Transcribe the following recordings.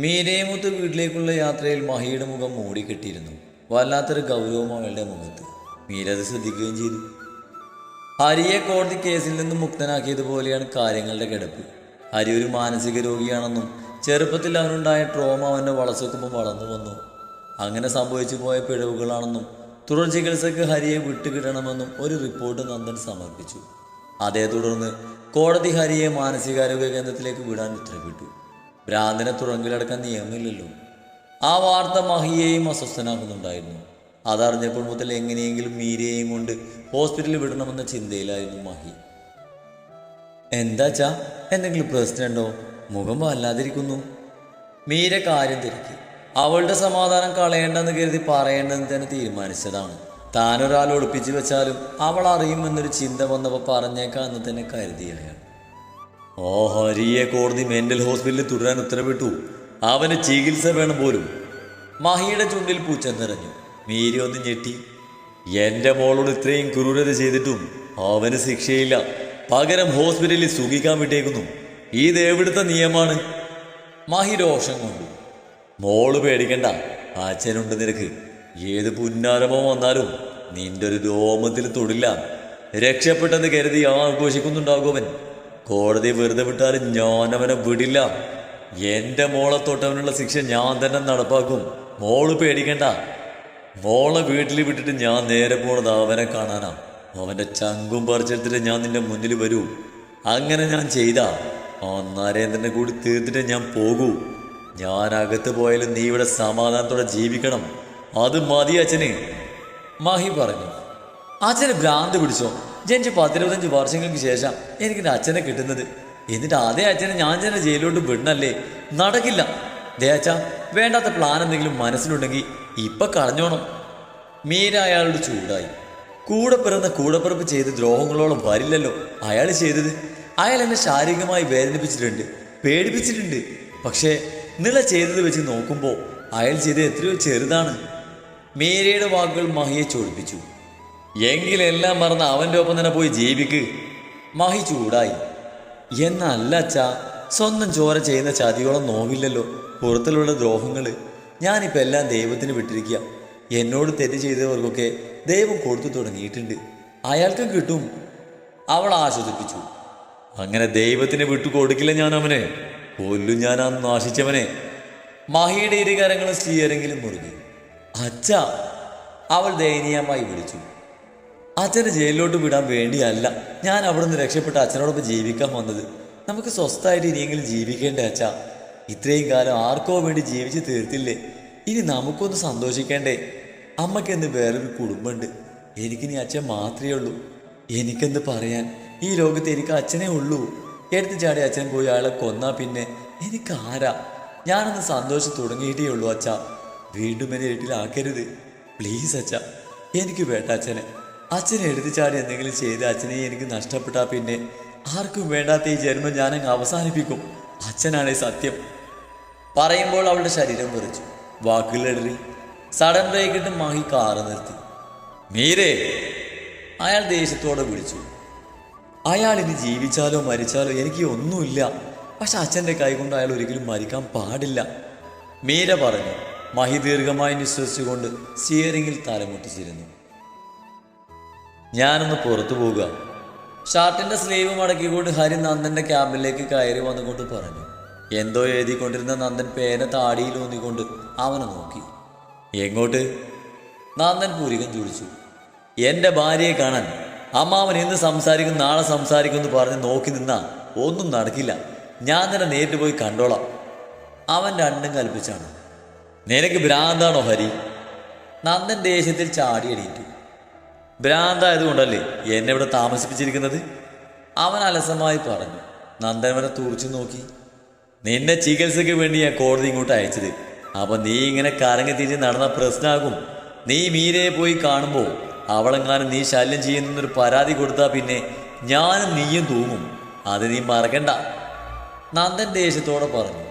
മീരയുമൊത്ത് വീട്ടിലേക്കുള്ള യാത്രയിൽ മഹിയുടെ മുഖം മൂടിക്കെട്ടിയിരുന്നു. വല്ലാത്തൊരു ഗൗരവം അവളുടെ മുഖത്ത്. മീര അത് ശ്രദ്ധിക്കുകയും ചെയ്തു. ഹരിയെ കോടതി കേസിൽ നിന്നും മുക്തനാക്കിയതുപോലെയാണ് കാര്യങ്ങളുടെ കിടപ്പ്. ഹരി ഒരു മാനസിക രോഗിയാണെന്നും ചെറുപ്പത്തിൽ അവനുണ്ടായ ട്രോമ അവൻ്റെ വളർച്ചക്കൊപ്പം വളർന്നു വന്നു. അങ്ങനെ സംഭവിച്ചു പോയ പിഴവുകളാണെന്നും തുടർ ചികിത്സക്ക് ഹരിയെ വിട്ടുകിട്ടണമെന്നും ഒരു റിപ്പോർട്ട് നന്ദൻ സമർപ്പിച്ചു. അതേ തുടർന്ന് കോടതി ഹരിയെ മാനസികാരോഗ്യ കേന്ദ്രത്തിലേക്ക് വിടാൻ ഉത്തരവിട്ടു. ഭ്രാന്തനെ തുറങ്കിലടക്കാൻ നിയമമില്ലല്ലോ. ആ വാർത്ത മഹിയെയും അസ്വസ്ഥനാക്കുന്നുണ്ടായിരുന്നു. അതറിഞ്ഞപ്പോൾ മുതൽ എങ്ങനെയെങ്കിലും മീരയെയും കൊണ്ട് ഹോസ്പിറ്റലിൽ വിടണമെന്ന ചിന്തയിലായിരുന്നു മഹി. എന്താച്ചാ, എന്തെങ്കിലും പ്രശ്നമുണ്ടോ? മുഖം വല്ലാതിരിക്കുന്നു. മീര കാര്യം തിരക്കി. അവളുടെ സമാധാനം കളയേണ്ടെന്ന് കരുതി പറയേണ്ടെന്ന് തന്നെ തീരുമാനിച്ചതാണ്. താനൊരാൾ ഒളിപ്പിച്ചു വെച്ചാലും അവൾ അറിയുമെന്നൊരു ചിന്ത വന്നപ്പോൾ പറഞ്ഞേക്കാം എന്ന് തന്നെ കരുതിയായ ഹരിയെ കോടതി മെന്റൽ ഹോസ്പിറ്റലിൽ തുടരാൻ ഉത്തരവിട്ടു. അവന് ചികിത്സ വേണം പോലും. മഹിയുടെ ചുണ്ടിൽ പൂച്ച നിറഞ്ഞു. മീരി ഒന്ന് ഞെട്ടി. എൻ്റെ മോളോട് ഇത്രയും ക്രൂരത ചെയ്തിട്ടും അവന് ശിക്ഷയില്ല. പകരം ഹോസ്പിറ്റലിൽ സുഖിക്കാൻ വിട്ടേക്കുന്നു. ഇത് എവിടുത്തെ നിയമമാണ്? മഹി രോഷം കൊണ്ടു. മോള് പേടിക്കണ്ട, അച്ഛനുണ്ട് നിനക്ക്. ഏത് പുന്നാരമോ വന്നാലും നിന്റെ ഒരു രോമത്തിൽ തൊടില്ല. രക്ഷപ്പെട്ടെന്ന് കരുതി ആഘോഷിക്കുന്നുണ്ടാകുമൻ. കോടതി വെറുതെ വിട്ടാലും ഞാൻ അവനെ വിടില്ല. എൻ്റെ മോളെ തൊട്ടവനുള്ള ശിക്ഷ ഞാൻ തന്നെ നടപ്പാക്കും. മോള് പേടിക്കണ്ട. മോളെ വീട്ടിൽ വിട്ടിട്ട് ഞാൻ നേരെ പോണത് അവനെ കാണാനാ. അവൻ്റെ ചങ്കും പറിച്ചെടുത്തിട്ട് ഞാൻ നിന്റെ മുന്നിൽ വരൂ. അങ്ങനെ ഞാൻ ചെയ്താ ആ നരേന്ദ്രനെ കൂടി തീർത്തിട്ട് ഞാൻ പോകൂ. ഞാൻ അകത്ത് പോയാലും നീ ഇവിടെ സമാധാനത്തോടെ ജീവിക്കണം. അത് മതി അച്ഛന്. മഹി പറഞ്ഞു. അച്ഛന് ഭ്രാന്ത് പിടിച്ചോ? ജനിച്ച് 10-25 വർഷങ്ങൾക്ക് ശേഷം എനിക്കെൻ്റെ അച്ഛനെ കിട്ടുന്നത്. എന്നിട്ട് അതേ അച്ഛനെ ഞാൻ തന്നെ ജയിലോട്ട് വിടണല്ലേ? നടക്കില്ല. ദേ അച്ഛാ, വേണ്ടാത്ത പ്ലാൻ എന്തെങ്കിലും മനസ്സിലുണ്ടെങ്കിൽ ഇപ്പം കളഞ്ഞോണം. മീര അയാളോട് ചൂടായി. കൂടെ പിറന്ന കൂടപ്പിറപ്പ് ചെയ്ത് ദ്രോഹങ്ങളോളം വരില്ലല്ലോ അയാൾ ചെയ്തത്. അയാൾ എന്നെ ശാരീരികമായി വേദനിപ്പിച്ചിട്ടുണ്ട്, പേടിപ്പിച്ചിട്ടുണ്ട്. പക്ഷേ നില ചെയ്തത് വെച്ച് നോക്കുമ്പോൾ അയാൾ ചെയ്തത് എത്രയോ ചെറുതാണ്. മീരയുടെ വാക്കുകൾ മഹിയെ ചൊടിപ്പിച്ചു. എങ്കിലെല്ലാം മറന്ന് അവൻ്റെ ഒപ്പം തന്നെ പോയി ജീവിക്ക്. മഹി ചൂടായി. എന്നല്ല അച്ഛാ, സ്വന്തം ചോര ചെയ്യുന്ന ചതിയോളം നോവില്ലല്ലോ പുറത്തിലുള്ള ദ്രോഹങ്ങൾ. ഞാനിപ്പോൾ എല്ലാം ദൈവത്തിന് വിട്ടിരിക്കുക. എന്നോട് തെറ്റ് ചെയ്തവർക്കൊക്കെ ദൈവം കൊടുത്തു തുടങ്ങിയിട്ടുണ്ട്. അയാൾക്കും കിട്ടും. അവൾ ആശ്വസിപ്പിച്ചു. അങ്ങനെ ദൈവത്തിന് വിട്ടു കൊടുക്കില്ല ഞാൻ അവനെ. കൊല്ലും ഞാൻ ആ നാശിച്ചവനെ. മഹിയുടെ ഇരുകരങ്ങളും സ്റ്റിയറിംഗിലും മുറുകി. അച്ഛാ, അവൾ ദയനീയമായി വിളിച്ചു. അച്ഛനെ ജയിലിലോട്ട് വിടാൻ വേണ്ടിയല്ല ഞാൻ അവിടെ നിന്ന് രക്ഷപ്പെട്ട് അച്ഛനോടൊപ്പം ജീവിക്കാൻ വന്നത്. നമുക്ക് സ്വസ്ഥമായിട്ട് ഇനിയെങ്കിലും ജീവിക്കേണ്ടേ അച്ഛാ? ഇത്രയും കാലം ആർക്കോ വേണ്ടി ജീവിച്ച് തീർത്തില്ലേ? ഇനി നമുക്കൊന്ന് സന്തോഷിക്കേണ്ടേ? അമ്മയ്ക്കെന്ന് വേറൊരു കുടുംബമുണ്ട്. എനിക്കിനി അച്ഛൻ മാത്രമേ ഉള്ളൂ. എനിക്കെന്ത് പറയാൻ? ഈ ലോകത്ത് എനിക്ക് അച്ഛനേ ഉള്ളൂ. എടുത്തു ചാടി അച്ഛൻ പോയി അയാളെ കൊന്നാ പിന്നെ എനിക്കാരാ? ഞാനൊന്ന് സന്തോഷം തുടങ്ങിയിട്ടേ ഉള്ളൂ അച്ഛാ. വീണ്ടും എന്നെ വീട്ടിലാക്കരുത് പ്ലീസ് അച്ഛാ. എനിക്ക് വേണ്ട അച്ഛനെ. അച്ഛനെ എടുത്തു ചാടി എന്തെങ്കിലും ചെയ്ത് അച്ഛനെ എനിക്ക് നഷ്ടപ്പെട്ടാൽ പിന്നെ ആർക്കും വേണ്ടാത്ത ഈ ജന്മം ഞാനങ്ങ് അവസാനിപ്പിക്കും. അച്ഛനാണേ സത്യം. പറയുമ്പോൾ അവളുടെ ശരീരം വിറച്ചു. വാക്കുകളിടറി. സഡൻ ബ്രേക്ക് ഇട്ട് മഹി കാറ് നിർത്തി. മീരേ, അയാൾ ദേഷ്യത്തോടെ വിളിച്ചു. അയാൾ ഇനി ജീവിച്ചാലോ മരിച്ചാലോ എനിക്ക് ഒന്നുമില്ല. പക്ഷെ അച്ഛൻ്റെ കൈകൊണ്ട് അയാൾ ഒരിക്കലും മരിക്കാൻ പാടില്ല. മീര പറഞ്ഞു. മഹി ദീർഘമായി നിശ്വസിച്ചുകൊണ്ട് സ്റ്റിയറിംഗിൽ തലമുട്ടിച്ചിരുന്നു. ഞാനൊന്ന് പുറത്തു പോവുക. ഷർട്ടിൻ്റെ സ്ലീവ് മടക്കിക്കൊണ്ട് ഹരി നന്ദൻ്റെ ക്യാബിലേക്ക് കയറി വന്നുകൊണ്ട് പറഞ്ഞു. എന്തോ എഴുതിക്കൊണ്ടിരുന്ന നന്ദൻ പേന താടിയിൽ ഊന്നിക്കൊണ്ട് അവനെ നോക്കി. എങ്ങോട്ട്? നന്ദൻ പുരികം ചുളിച്ചു. എൻ്റെ ഭാര്യയെ കാണാൻ. അമ്മാവൻ ഇന്ന് സംസാരിക്കും നാളെ സംസാരിക്കും എന്ന് പറഞ്ഞ് നോക്കി നിന്നാ ഒന്നും നടക്കില്ല. ഞാൻ തന്നെ നേരിട്ട് പോയി കണ്ടോളാം. അവൻ രണ്ടും കൽപ്പിച്ചാണ്. നിനക്ക് ഭ്രാന്താണോ ഹരി? നന്ദൻ ദേഷ്യത്തിൽ ചാടി എണീറ്റു. ഭ്രാന്തായതുകൊണ്ടല്ലേ എന്നെ ഇവിടെ താമസിപ്പിച്ചിരിക്കുന്നത്? അവൻ അലസമായി പറഞ്ഞു. നന്ദനവനെ തുറച്ചു നോക്കി. നിന്നെ ചികിത്സയ്ക്ക് വേണ്ടി ഞാൻ കോടതി ഇങ്ങോട്ട് അയച്ചത്. അപ്പം നീ ഇങ്ങനെ കറങ്ങി തിരിഞ്ഞ് നടന്ന പ്രശ്നമാകും. നീ മീരയെ പോയി കാണുമ്പോൾ അവളെങ്ങാനും നീ ശല്യം ചെയ്യുന്നൊരു പരാതി കൊടുത്താൽ പിന്നെ ഞാനും നീയും തൂങ്ങും. അത് നീ മറക്കണ്ട. നന്ദൻ ദേഷ്യത്തോടെ പറഞ്ഞു.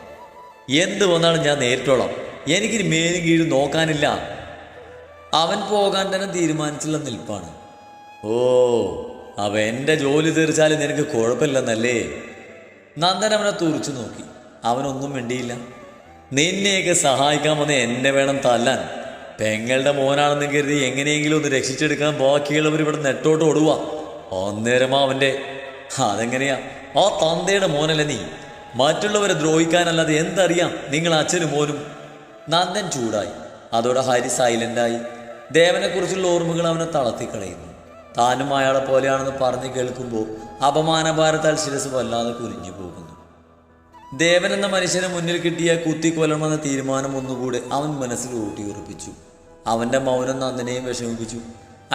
എന്ത് വന്നാലും ഞാൻ നേരിട്ടോളാം. എനിക്കിനി മേലും കീഴും നോക്കാനില്ല. അവൻ പോകാൻ തന്നെ തീരുമാനിച്ചുള്ള നിൽപ്പാണ്. ഓ, അവ എൻ്റെ ജോലി തീർച്ചാലും നിനക്ക് കുഴപ്പമില്ലെന്നല്ലേ? നന്ദൻ അവനെ തുറച്ചു നോക്കി. അവനൊന്നും മിണ്ടിയില്ല. നിന്നെയൊക്കെ സഹായിക്കാൻ വന്ന് എന്നെ വേണം തല്ലാൻ. പെങ്ങളുടെ മോനാണെന്ന് കരുതി എങ്ങനെയെങ്കിലും ഒന്ന് രക്ഷിച്ചെടുക്കാൻ ബാക്കിയുള്ളവർ ഇവിടെ നെട്ടോട്ട് ഓടുക. അന്നേരം അവൻ്റെ അതെങ്ങനെയാ? ആ തന്തയുടെ മോനല്ലേ നീ? മറ്റുള്ളവരെ ദ്രോഹിക്കാനല്ലാതെ എന്തറിയാം നിങ്ങൾ അച്ഛനും മോനും? നന്ദൻ ചൂടായി. അതോടെ ഹരി സൈലൻ്റായി. ദേവനെക്കുറിച്ചുള്ള ഓർമ്മകൾ അവനെ തളർത്തിക്കളയുന്നു. താനും അയാളെ പോലെയാണെന്ന് പറഞ്ഞു കേൾക്കുമ്പോൾ അപമാനഭാരത്താൽ ശിരസ് വല്ലാതെ കുനിഞ്ഞു പോകുന്നു. ദേവൻ എന്ന മനുഷ്യനെ മുന്നിൽ കിട്ടിയ കുത്തിക്കൊല്ലണമെന്ന തീരുമാനം ഒന്നുകൂടെ അവൻ മനസ്സിൽ ഊട്ടിയുറപ്പിച്ചു. അവൻ്റെ മൗനം നന്ദനെയും വിഷമിപ്പിച്ചു.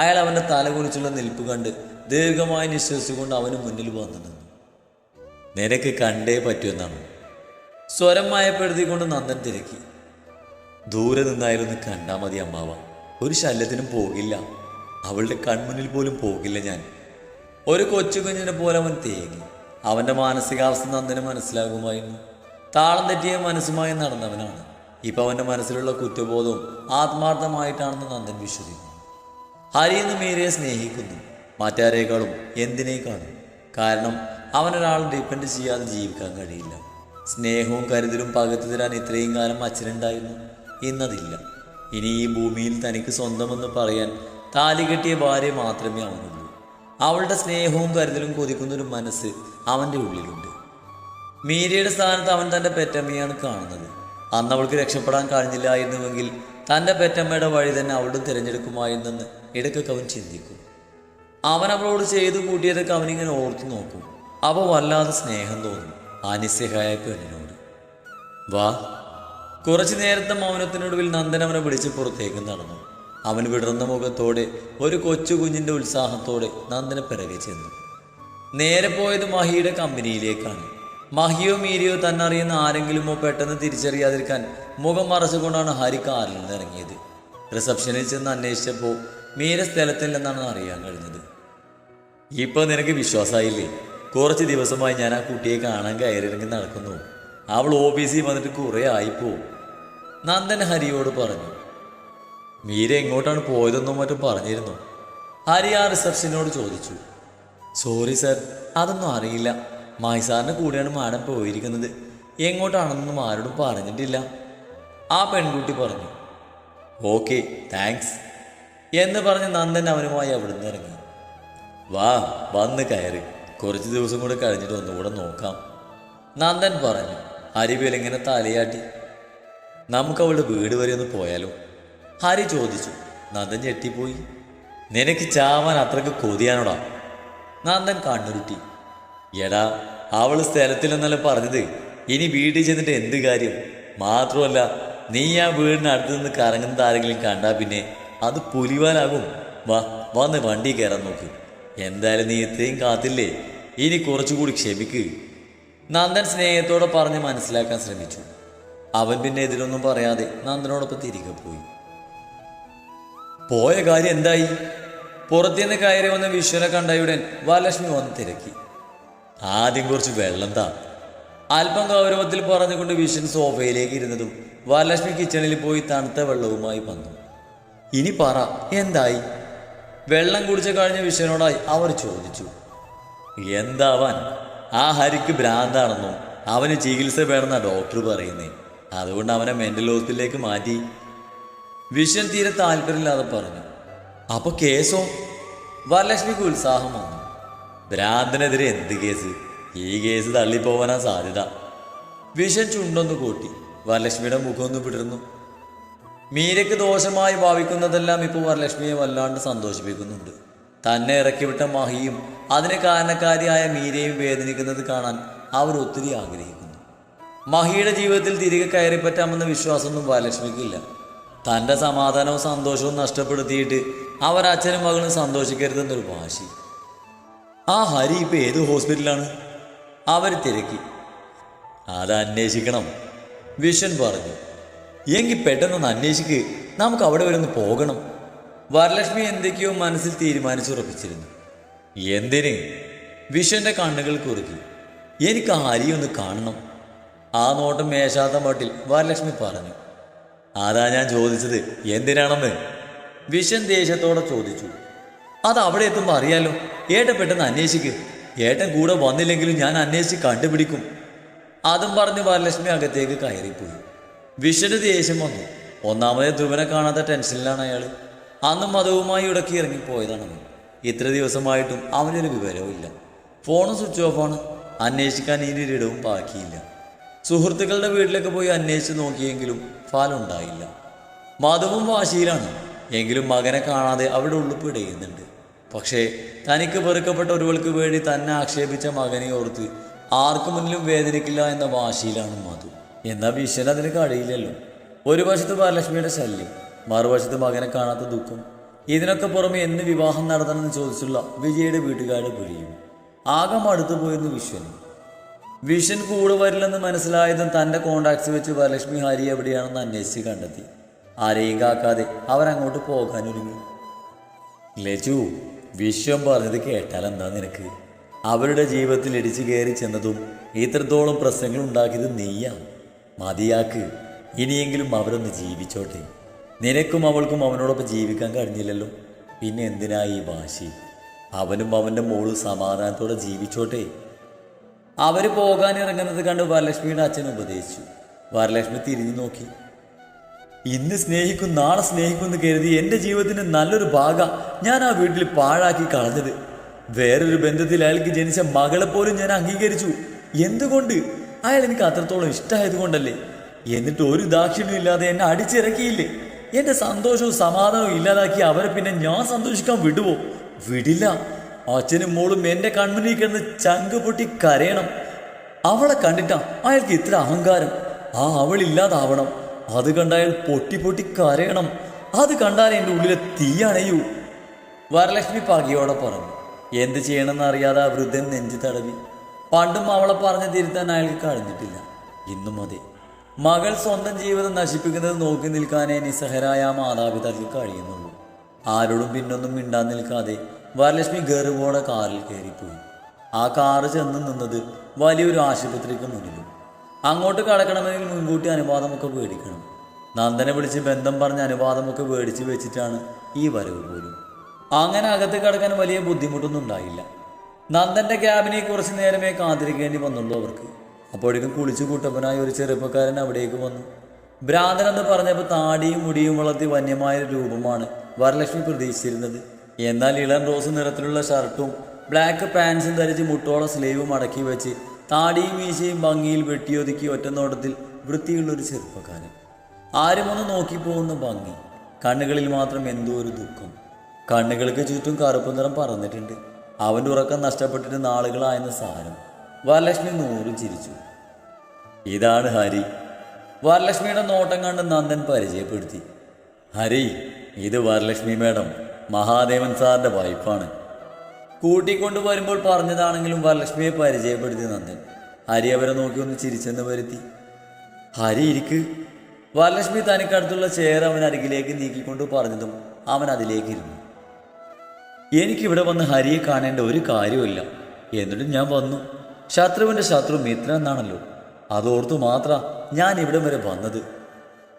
അയാൾ അവൻ്റെ തല കുറിച്ചുള്ള നിൽപ്പ് കണ്ട് ദീർഘമായി നിശ്വസിച്ചുകൊണ്ട് അവന് മുന്നിൽ വന്നു നിന്നു. നിനക്ക് കണ്ടേ പറ്റുമെന്നാണ് സ്വരം മയപ്പെടുത്തിക്കൊണ്ട് നന്ദൻ തിരക്കി. ദൂരെ നിന്നായിരുന്നു കണ്ടാൽ മതി അമ്മാവ, ഒരു ശല്യത്തിനും പോകില്ല. അവളുടെ കൺമുന്നിൽ പോലും പോകില്ല ഞാൻ. ഒരു കൊച്ചു കുഞ്ഞിനെ പോലെ അവൻ തേങ്ങി. അവൻ്റെ മാനസികാവസ്ഥ നന്ദന് മനസ്സിലാകുമായിരുന്നു. താളം തെറ്റിയ മനസ്സുമായി നടന്നവനാണ്. ഇപ്പം അവൻ്റെ മനസ്സിലുള്ള കുറ്റബോധവും ആത്മാർത്ഥമായിട്ടാണെന്ന് നന്ദൻ വിശ്വസിക്കുന്നു. ഹരി എന്ന് മീരയെ സ്നേഹിക്കുന്നു, മറ്റാരേക്കാളും എന്തിനേക്കാളും. കാരണം അവനൊരാൾ ഡിപ്പെൻഡ് ചെയ്യാതെ ജീവിക്കാൻ കഴിയില്ല. സ്നേഹവും കരുതലും പകർത്തു തരാൻ ഇത്രയും കാലം അച്ഛനുണ്ടായിരുന്നു. ഇന്നതില്ല. ഇനി ഈ ഭൂമിയിൽ തനിക്ക് സ്വന്തമെന്ന് പറയാൻ താലി കെട്ടിയ ഭാര്യ മാത്രമേ അവനുള്ളൂ. അവളുടെ സ്നേഹവും കരുതലും കൊതിക്കുന്നൊരു മനസ്സ് അവൻ്റെ ഉള്ളിലുണ്ട്. മീരയുടെ സ്ഥാനത്ത് അവൻ തൻ്റെ പെറ്റമ്മയാണ് കാണുന്നത്. അന്ന് അവൾക്ക് രക്ഷപ്പെടാൻ കഴിഞ്ഞില്ലായിരുന്നുവെങ്കിൽ തൻ്റെ പെറ്റമ്മയുടെ വഴി തന്നെ അവളും തിരഞ്ഞെടുക്കുമായിരുന്നെന്ന് ഇടയ്ക്കൊക്കെ അവൻ ചിന്തിക്കും. അവൻ അവളോട് ചെയ്തു കൂട്ടിയതൊക്കെ അവനിങ്ങനെ ഓർത്തു നോക്കും. അപ്പോൾ വല്ലാതെ സ്നേഹം തോന്നും ആ നിസ്സഹായ പെണ്ണിനോട്. വാ. കുറച്ചു നേരത്തെ മൗനത്തിനൊടുവിൽ നന്ദൻ അവനെ പിടിച്ച് പുറത്തേക്ക് നടന്നു. അവൻ വിടർന്ന മുഖത്തോടെ ഒരു കൊച്ചു കുഞ്ഞിൻ്റെ ഉത്സാഹത്തോടെ നന്ദനെ പിറകെ ചെന്നു. നേരെ പോയത് മഹിയുടെ കമ്പനിയിലേക്കാണ്. മഹിയോ മീരയോ തന്നറിയുന്ന ആരെങ്കിലുമോ പെട്ടെന്ന് തിരിച്ചറിയാതിരിക്കാൻ മുഖം മറച്ചുകൊണ്ടാണ് ഹരി കാറിൽ നിന്ന് ഇറങ്ങിയത്. റിസപ്ഷനിൽ ചെന്ന് അന്വേഷിച്ചപ്പോൾ മീര സ്ഥലത്തില്ലെന്നാണ് അറിയാൻ കഴിഞ്ഞത്. ഇപ്പോൾ നിനക്ക് വിശ്വാസമായില്ലേ? കുറച്ച് ദിവസമായി ഞാൻ ആ കുട്ടിയെ കാണാൻ കയറിയിറങ്ങി നടക്കുന്നു. അവൾ ഓഫീസിൽ വന്നിട്ട് കുറേ ആയിപ്പോ, നന്ദൻ ഹരിയോട് പറഞ്ഞു. മീര എങ്ങോട്ടാണ് പോയതെന്നോ മറ്റും പറഞ്ഞിരുന്നു. ഹരി ആ റിസപ്ഷനോട് ചോദിച്ചു. സോറി സർ, അതൊന്നും അറിയില്ല. മായി സാറിൻ്റെ കൂടെയാണ് മാഡം പോയിരിക്കുന്നത്. എങ്ങോട്ടാണെന്നൊന്നും ആരോടും പറഞ്ഞിട്ടില്ല, ആ പെൺകുട്ടി പറഞ്ഞു. ഓക്കെ, താങ്ക്സ് എന്ന് പറഞ്ഞ് നന്ദൻ അവനുമായി അവിടുന്ന് ഇറങ്ങി. വാ, വന്ന് കയറി. കുറച്ച് ദിവസം കൂടെ കഴിഞ്ഞിട്ട് ഒന്നുകൂടെ നോക്കാം, നന്ദൻ പറഞ്ഞു. ഹരിവേലിങ്ങനെ തലയാട്ടി. നമുക്ക് അവളുടെ വീട് വരെ ഒന്ന് പോയാലോ? ഹരി ചോദിച്ചു. നന്ദൻ ഞെട്ടിപ്പോയി. നിനക്ക് ചാവാൻ അത്രക്ക് കൊതിയാനോടാ? നന്ദൻ കണ്ണുരുട്ടി. എടാ, അവൾ സ്ഥലത്തിലെന്നല്ല പറഞ്ഞത്. ഇനി വീട്ടിൽ ചെന്നിട്ട് എന്ത് കാര്യം? മാത്രമല്ല, നീ ആ വീടിനടുത്ത് നിന്ന് കറങ്ങുന്നത് ആരെങ്കിലും കണ്ടാൽ പിന്നെ അത് പുലിവാലാകും. വാ, വന്ന് വണ്ടി കയറാൻ നോക്ക്. എന്തായാലും നീ ഇത്രയും കാത്തില്ലേ, ഇനി കുറച്ചുകൂടി ക്ഷമിക്ക്, നന്ദൻ സ്നേഹത്തോടെ പറഞ്ഞ് മനസ്സിലാക്കാൻ ശ്രമിച്ചു. അവൻ പിന്നെ എതിരൊന്നും പറയാതെ നന്ദനോടൊപ്പം തിരികെ പോയി. പോയ കാര്യം എന്തായി? പുറത്തുനിന്ന് കയറി വന്ന വിശ്വനെ കണ്ടയുടൻ വരലക്ഷ്മി വന്ന് തിരക്കി. ആദ്യം കുറച്ച് വെള്ളം താ, അല്പം ഗൗരവത്തിൽ പറഞ്ഞുകൊണ്ട് വിശ്വൻ സോഫയിലേക്ക് ഇരുന്നതും വരലക്ഷ്മി കിച്ചണിൽ പോയി തണുത്ത വെള്ളവുമായി വന്നു. ഇനി പറ, എന്തായി? വെള്ളം കുടിച്ച് കഴിഞ്ഞ വിശ്വനോടായി അവർ ചോദിച്ചു. എന്താവാൻ? ആ ഹരിക്ക് ഭ്രാന്താണെന്നോ അവന് ചികിത്സ വേണമെന്നാണ് ഡോക്ടർ പറയുന്നേ. അതുകൊണ്ട് അവനെ മെൻ്റൽ ഹോസ്പിറ്റലിലേക്ക് മാറ്റി. വിശ്വൻ തീരെ താല്പര്യമില്ലാതെ പറഞ്ഞു. അപ്പോൾ കേസോ? വരലക്ഷ്മിക്ക് ഉത്സാഹം വന്നു. ഭ്രാന്തിനെതിരെ എന്ത് കേസ്? ഈ കേസ് തള്ളിപ്പോവാനാ സാധ്യത. വിശ്വൻ ചുണ്ടൊന്ന് കൂട്ടി. വരലക്ഷ്മിയുടെ മുഖമൊന്ന് പിടർന്നു. മീരയ്ക്ക് ദോഷമായി ഭാവിക്കുന്നതെല്ലാം ഇപ്പോൾ വരലക്ഷ്മിയെ വല്ലാണ്ട് സന്തോഷിപ്പിക്കുന്നുണ്ട്. തന്നെ ഇറക്കിവിട്ട മഹിയും അതിന് കാരണക്കാരിയായ മീരയും വേദനിക്കുന്നത് കാണാൻ അവർ ഒത്തിരി ആഗ്രഹിക്കുന്നു. മഹിയുടെ ജീവിതത്തിൽ തിരികെ കയറിപ്പറ്റാമെന്ന വിശ്വാസമൊന്നും വരലക്ഷ്മിക്കില്ല. തൻ്റെ സമാധാനവും സന്തോഷവും നഷ്ടപ്പെടുത്തിയിട്ട് അവർ അച്ഛനും മകളും സന്തോഷിക്കരുതെന്നൊരു വാശി. ആ ഹരി ഇപ്പോൾ ഏത് ഹോസ്പിറ്റലാണ്? അവർ തിരക്കി. അത് അന്വേഷിക്കണം, വിശ്വൻ പറഞ്ഞു. എങ്കിൽ പെട്ടെന്നൊന്ന് അന്വേഷിക്ക്, നമുക്ക് അവിടെ വരെ ഒന്ന് പോകണം. വരലക്ഷ്മി എന്തൊക്കെയോ മനസ്സിൽ തീരുമാനിച്ചുറപ്പിച്ചിരുന്നു. എന്തിന്? വിശ്വൻ്റെ കണ്ണുകൾ കുറുക്കി. എനിക്ക് ഹരിയൊന്ന് കാണണം. ആ നോട്ടം മേശാത്ത മട്ടിൽ വരലക്ഷ്മി പറഞ്ഞു. അതാ ഞാൻ ചോദിച്ചത്, എന്തിനാണെന്ന്? വിശ്വൻ ദേഷ്യത്തോടെ ചോദിച്ചു. അത് അവിടെ എത്തുമ്പോൾ അറിയാലോ. ഏട്ടൻ പെട്ടെന്ന് അന്വേഷിക്ക്. ഏട്ടൻ കൂടെ വന്നില്ലെങ്കിലും ഞാൻ അന്വേഷിച്ച് കണ്ടുപിടിക്കും. അതും പറഞ്ഞ് വരലക്ഷ്മി അകത്തേക്ക് കയറിപ്പോയി. വിഷന് ദേഷ്യം വന്നു. ഒന്നാമതേ ധ്രുവനെ കാണാത്ത ടെൻഷനിലാണ് അയാൾ. അന്ന് മധുവുമായി ഇടയ്ക്ക് ഇറങ്ങിപ്പോയതാണെന്ന്. ഇത്ര ദിവസമായിട്ടും അവനൊരു വിവരവും ഇല്ല. ഫോണും സ്വിച്ച് ഓഫാണ്. അന്വേഷിക്കാൻ ഇനി ഒരിടവും ബാക്കിയില്ല. സുഹൃത്തുക്കളുടെ വീട്ടിലൊക്കെ പോയി അന്വേഷിച്ച് നോക്കിയെങ്കിലും ഫലമുണ്ടായില്ല. മധുവും വാശിയിലാണ്. എങ്കിലും മകനെ കാണാതെ അവിടെ ഉള്ളിപ്പിടയുന്നുണ്ട്. പക്ഷേ തനിക്ക് വെറുക്കപ്പെട്ട ഒരുവൾക്ക് വേണ്ടി തന്നെ ആക്ഷേപിച്ച മകനെ ഓർത്ത് ആർക്കു മുന്നിലും വേദനിക്കില്ല എന്ന വാശിയിലാണ് മധു. എന്നാൽ വിശ്വൻ അതിന് കഴിയില്ലല്ലോ. ഒരു വശത്ത് വരലക്ഷ്മിയുടെ ശല്യം, മറുവശത്ത് മകനെ കാണാത്ത ദുഃഖം. ഇതിനൊക്കെ പുറമെ എന്ന് വിവാഹം നടത്തണമെന്ന് ചോദിച്ചുള്ള വിജയുടെ വീട്ടുകാരുടെ പിടിയും. ആകെ മടുത്തു പോയിരുന്നു വിശ്വന്. വിഷൻ കൂടെ വരില്ലെന്ന് മനസ്സിലായതും തൻ്റെ കോണ്ടാക്ട്സ് വെച്ച് വരലക്ഷ്മി ഹരി എവിടെയാണെന്ന് അന്വേഷിച്ച് കണ്ടെത്തി. ആരെയും കാക്കാതെ അവരങ്ങോട്ട് പോകാനൊരുങ്ങി. ലജു, വിശ്വം പറഞ്ഞത് കേട്ടാൽ എന്താ നിനക്ക്? അവരുടെ ജീവിതത്തിൽ ഇടിച്ചു കയറി ചെന്നതും ഇത്രത്തോളം പ്രശ്നങ്ങൾ ഉണ്ടാക്കിയത് നീയാ. മതിയാക്ക്. ഇനിയെങ്കിലും അവരൊന്ന് ജീവിച്ചോട്ടെ. നിനക്കും അവൾക്കും അവനോടൊപ്പം ജീവിക്കാൻ കഴിഞ്ഞില്ലല്ലോ. പിന്നെ എന്തിനാ ഈ വാശി? അവനും അവൻ്റെ മോളും സമാധാനത്തോടെ ജീവിച്ചോട്ടെ. അവർ പോകാനിറങ്ങുന്നത് കണ്ട് വരലക്ഷ്മിയുടെ അച്ഛൻ ഉപദേശിച്ചു. വരലക്ഷ്മി തിരിഞ്ഞു നോക്കി. ഇന്ന് സ്നേഹിക്കും നാളെ സ്നേഹിക്കും എന്ന് കരുതി എൻ്റെ ജീവിതത്തിൻ്റെ നല്ലൊരു ഭാഗം ഞാൻ ആ വീട്ടിൽ പാഴാക്കി കളഞ്ഞത്. വേറൊരു ബന്ധത്തിൽ അയാൾക്ക് ജനിച്ച മകളെ പോലും ഞാൻ അംഗീകരിച്ചു. എന്തുകൊണ്ട്? അയാൾ എനിക്ക് അത്രത്തോളം ഇഷ്ടമായതുകൊണ്ടല്ലേ. എന്നിട്ട് ഒരു ദാക്ഷിണ്യം ഇല്ലാതെ എന്നെ അടിച്ചിറക്കിയില്ലേ? എൻ്റെ സന്തോഷവും സമാധാനവും ഇല്ലാതാക്കി അവരെ പിന്നെ ഞാൻ സന്തോഷിക്കാൻ വിടുവോ? വിടില്ല. അച്ഛനും മോളും എൻ്റെ കൺമുന്നിൽ കിടന്ന് ചങ്ക് പൊട്ടി കരയണം. അവളെ കണ്ടിട്ടാ അയാൾക്ക് ഇത്ര അഹങ്കാരം. ആ അവളില്ലാതാവണം. അത് കണ്ടയാൾ പൊട്ടി പൊട്ടി കരയണം. അത് കണ്ടാൽ എൻ്റെ ഉള്ളിലെ തീയണയൂ. വരലക്ഷ്മി പകയോടെ പറഞ്ഞു. എന്ത് ചെയ്യണമെന്ന് അറിയാതെ ആ വൃദ്ധൻ നെഞ്ചു തടവി. പണ്ടും അവളെ പറഞ്ഞ് തിരുത്താൻ അയാൾക്ക് കഴിഞ്ഞിട്ടില്ല. ഇന്നും അതെ. മകൾ സ്വന്തം ജീവിതം നശിപ്പിക്കുന്നത് നോക്കി നിൽക്കാനേ നിസ്സഹരായ ആ മാതാപിതാക്കൾക്ക് കഴിയുന്നുള്ളൂ. ആരോടും പിന്നൊന്നും മിണ്ടാൻ നിൽക്കാതെ വരലക്ഷ്മി ഗർവോടെ കാറിൽ കയറിപ്പോയി. ആ കാറ് ചെന്ന് നിന്നത് വലിയൊരു ആശുപത്രിക്ക് മുന്നിലും. അങ്ങോട്ട് കടക്കണമെങ്കിൽ മുൻകൂട്ടി അനുവാദമൊക്കെ മേടിക്കണം. നന്ദനെ വിളിച്ച് ബന്ധം പറഞ്ഞ് അനുവാദമൊക്കെ മേടിച്ച് വെച്ചിട്ടാണ് ഈ വരവ് പോലും. അങ്ങനെ അകത്ത് കടക്കാൻ വലിയ ബുദ്ധിമുട്ടൊന്നും ഉണ്ടായില്ല. നന്ദൻ്റെ ക്യാബിനെ കുറച്ച് നേരമേ കാത്തിരിക്കേണ്ടി വന്നുള്ളൂ അവർക്ക്. അപ്പോഴേക്കും കുളിച്ചു കൂട്ടപ്പനായ ഒരു ചെറുപ്പക്കാരൻ അവിടേക്ക് വന്നു. ഭ്രാന്തനെന്ന് പറഞ്ഞപ്പോൾ താടിയും മുടിയും വളർത്തി വന്യമായ രൂപമാണ് വരലക്ഷ്മി പ്രതീക്ഷിച്ചിരുന്നത്. എന്നാൽ ഇളം റോസ് നിറത്തിലുള്ള ഷർട്ടും ബ്ലാക്ക് പാൻസും ധരിച്ച് മുട്ടോളം സ്ലീവും അടക്കി വെച്ച് താടിയും മീശയും ഭംഗിയിൽ വെട്ടിയൊതുക്കി ഒറ്റനോട്ടത്തിൽ വൃത്തിയുള്ളൊരു ചെറുപ്പക്കാരൻ. ആരുമൊന്ന് നോക്കിപ്പോകുന്ന ഭംഗി. കണ്ണുകളിൽ മാത്രം എന്തോ ഒരു ദുഃഖം. കണ്ണുകൾക്ക് ചുറ്റും കറുപ്പ് നിറം പറന്നിട്ടുണ്ട്. അവൻ്റെ ഉറക്കം നഷ്ടപ്പെട്ടിട്ട് നാളുകളായെന്ന് സാരം. വരലക്ഷ്മി നൂറ് ചിരിച്ചു. ഇതാണ് ഹരി. വരലക്ഷ്മിയുടെ നോട്ടം കണ്ട് നന്ദൻ പരിചയപ്പെടുത്തി. ഹരി, ഇത് വരലക്ഷ്മി മേഡം, മഹാദേവൻ സാറിൻ്റെ വൈഫാണ്. കൂട്ടിക്കൊണ്ട് വരുമ്പോൾ പറഞ്ഞതാണെങ്കിലും വരലക്ഷ്മിയെ പരിചയപ്പെടുത്തി നന്ദൻ. ഹരി അവരെ നോക്കി ഒന്ന് ചിരിച്ചെന്ന് വരുത്തി. ഹരി ഇരിക്ക്. വരലക്ഷ്മി തനിക്കടുത്തുള്ള ചെയർ അവൻ അരികിലേക്ക് നീക്കിക്കൊണ്ട് പറഞ്ഞതും അവൻ അതിലേക്ക് ഇരുന്നു. എനിക്കിവിടെ വന്ന് ഹരിയെ കാണേണ്ട ഒരു കാര്യമില്ല. എന്നിട്ടും ഞാൻ വന്നു. ശത്രുവിൻ്റെ ശത്രു മിത്രം എന്നാണല്ലോ. അതോർത്തു മാത്രം ഞാൻ ഇവിടം വരെ വന്നത്.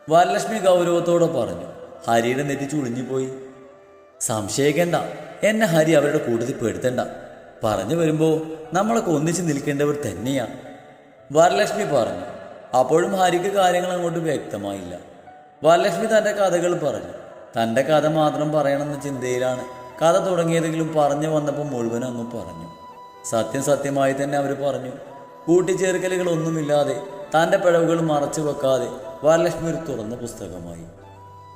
വരലക്ഷ്മി ഗൗരവത്തോടെ പറഞ്ഞു. ഹരിയുടെ നെറ്റി ചുളിഞ്ഞുപോയി. സംശയിക്കേണ്ട, എന്നെ ഹരി അവരുടെ കൂട്ടത്തിൽ പെടുത്തണ്ട. പറഞ്ഞു വരുമ്പോൾ നമ്മളൊക്കെ ഒന്നിച്ച് നിൽക്കേണ്ടവർ തന്നെയാ, വരലക്ഷ്മി പറഞ്ഞു. അപ്പോഴും ഹരിക്ക് കാര്യങ്ങൾ അങ്ങോട്ട് വ്യക്തമായില്ല. വരലക്ഷ്മി തൻ്റെ കഥകൾ പറഞ്ഞു. തൻ്റെ കഥ മാത്രം പറയണമെന്ന ചിന്തയിലാണ് കഥ തുടങ്ങിയതെങ്കിലും പറഞ്ഞു വന്നപ്പോൾ മുഴുവനും അങ്ങ് പറഞ്ഞു. സത്യമായി തന്നെ അവർ പറഞ്ഞു. കൂട്ടിച്ചേർക്കലുകളൊന്നുമില്ലാതെ തൻ്റെ പിഴവുകൾ മറച്ചു വെക്കാതെ വരലക്ഷ്മി ഒരു തുറന്ന പുസ്തകമായി.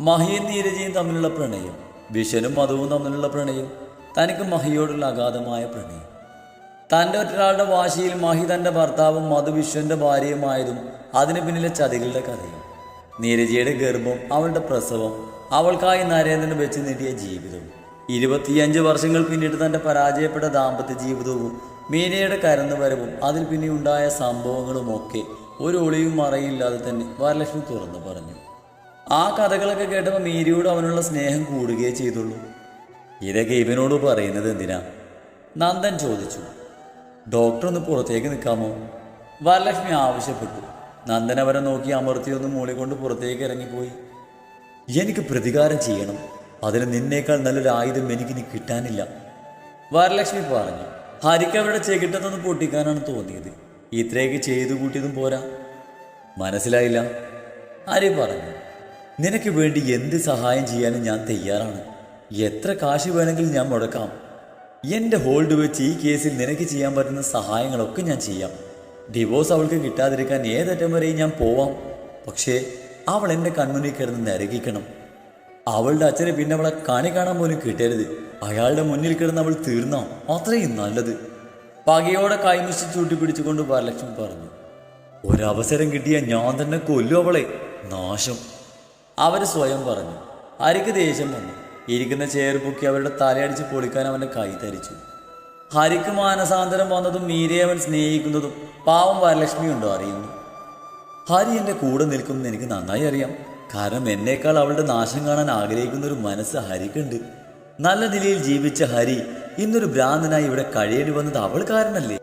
മഹിയും നീരജയും തമ്മിലുള്ള പ്രണയം, വിഷനും മധുവും തമ്മിലുള്ള പ്രണയം, തനിക്ക് മഹിയോടുള്ള അഗാധമായ പ്രണയം, തൻ്റെ ഒറ്റൊരാളുടെ വാശിയിൽ മഹി തൻ്റെ ഭർത്താവും മധു വിശ്വൻ്റെ ഭാര്യയുമായതും അതിന് പിന്നിലെ ചതികളുടെ കഥയും, നീരജയുടെ ഗർഭം, അവളുടെ പ്രസവം, അവൾക്കായി നരേന്ദ്രന് വെച്ച് നീട്ടിയ ജീവിതവും, 25 വർഷങ്ങൾ പിന്നീട് തൻ്റെ പരാജയപ്പെട്ട ദാമ്പത്യ ജീവിതവും, മീനയുടെ കരന്നുവരവും, അതിൽ പിന്നെ ഉണ്ടായ സംഭവങ്ങളുമൊക്കെ ഒരു ഒളിയും മറയില്ലാതെ തന്നെ വരലക്ഷ്മി തുറന്നു പറഞ്ഞു. ആ കഥകളൊക്കെ കേട്ടപ്പോൾ മീരയോട് അവനുള്ള സ്നേഹം കൂടുകയേ ചെയ്തുള്ളൂ. ഇതൊക്കെ ഇവനോട് പറയുന്നത് എന്തിനാ? നന്ദൻ ചോദിച്ചു. ഡോക്ടർ ഒന്ന് പുറത്തേക്ക് നിൽക്കാമോ? വരലക്ഷ്മി ആവശ്യപ്പെട്ടു. നന്ദൻ അവരെ നോക്കി അമർത്തിയൊന്ന് മൂളിക്കൊണ്ട് പുറത്തേക്ക് ഇറങ്ങിപ്പോയി. എനിക്ക് പ്രതികാരം ചെയ്യണം. അതിന് നിന്നേക്കാൾ നല്ലൊരു ആയുധം എനിക്കിനി കിട്ടാനില്ല, വരലക്ഷ്മി പറഞ്ഞു. ഹരിക്ക് അവരുടെ ചെകിട്ടത്തൊന്ന് പൊട്ടിക്കാനാണ് തോന്നിയത്. ഇത്രയൊക്കെ ചെയ്തു കൂട്ടിയതും പോരാ. മനസ്സിലായില്ല. ഹരി പറഞ്ഞു. നിനക്ക് വേണ്ടി എന്ത് സഹായം ചെയ്യാനും ഞാൻ തയ്യാറാണ്. എത്ര കാശ് വേണമെങ്കിലും ഞാൻ മുടക്കാം. എൻ്റെ ഹോൾഡ് വെച്ച് ഈ കേസിൽ നിനക്ക് ചെയ്യാൻ പറ്റുന്ന സഹായങ്ങളൊക്കെ ഞാൻ ചെയ്യാം. ഡിവോഴ്സ് അവൾക്ക് കിട്ടാതിരിക്കാൻ ഏതറ്റം വരെയും ഞാൻ പോവാം. പക്ഷേ അവൾ എൻ്റെ കൺമുന്നിൽ കിടന്ന് നരകിക്കണം. അവളുടെ അച്ഛന് പിന്നെ അവളെ കണി കാണാൻ പോലും കിട്ടരുത്. അയാളുടെ മുന്നിൽ കിടന്ന് അവൾ തീർന്നോ അത്രയും നല്ലത്. പകയോടെ കൈമിശി ചൂട്ടിപ്പിടിച്ചുകൊണ്ട് വരലക്ഷ്മി പറഞ്ഞു. ഒരവസരം കിട്ടിയ ഞാൻ തന്നെ കൊല്ലും അവളെ. നാശം. അവർ സ്വയം പറഞ്ഞു. ഹരിക്ക് ദേഷ്യം വന്നു. ഇരിക്കുന്ന ചെയർ പൊക്കി അവരുടെ തലയടിച്ച് പൊളിക്കാൻ അവൻ്റെ കൈ തരിച്ചു. ഹരിക്ക് മാനസാന്തരം വന്നതും മീരയെ അവൻ സ്നേഹിക്കുന്നതും പാവം വരലക്ഷ്മി ഉണ്ടോ അറിയുന്നു. ഹരി എൻ്റെ കൂടെ നിൽക്കുമെന്ന് എനിക്ക് നന്നായി അറിയാം. കാരണം എന്നേക്കാൾ അവളുടെ നാശം കാണാൻ ആഗ്രഹിക്കുന്ന ഒരു മനസ്സ് ഹരിക്കുണ്ട്. നല്ല നിലയിൽ ജീവിച്ച ഹരി ഇന്നൊരു ഭ്രാന്തനായി ഇവിടെ കഴിയേണ്ടി വന്നത് അവൾ കാരണല്ലേ.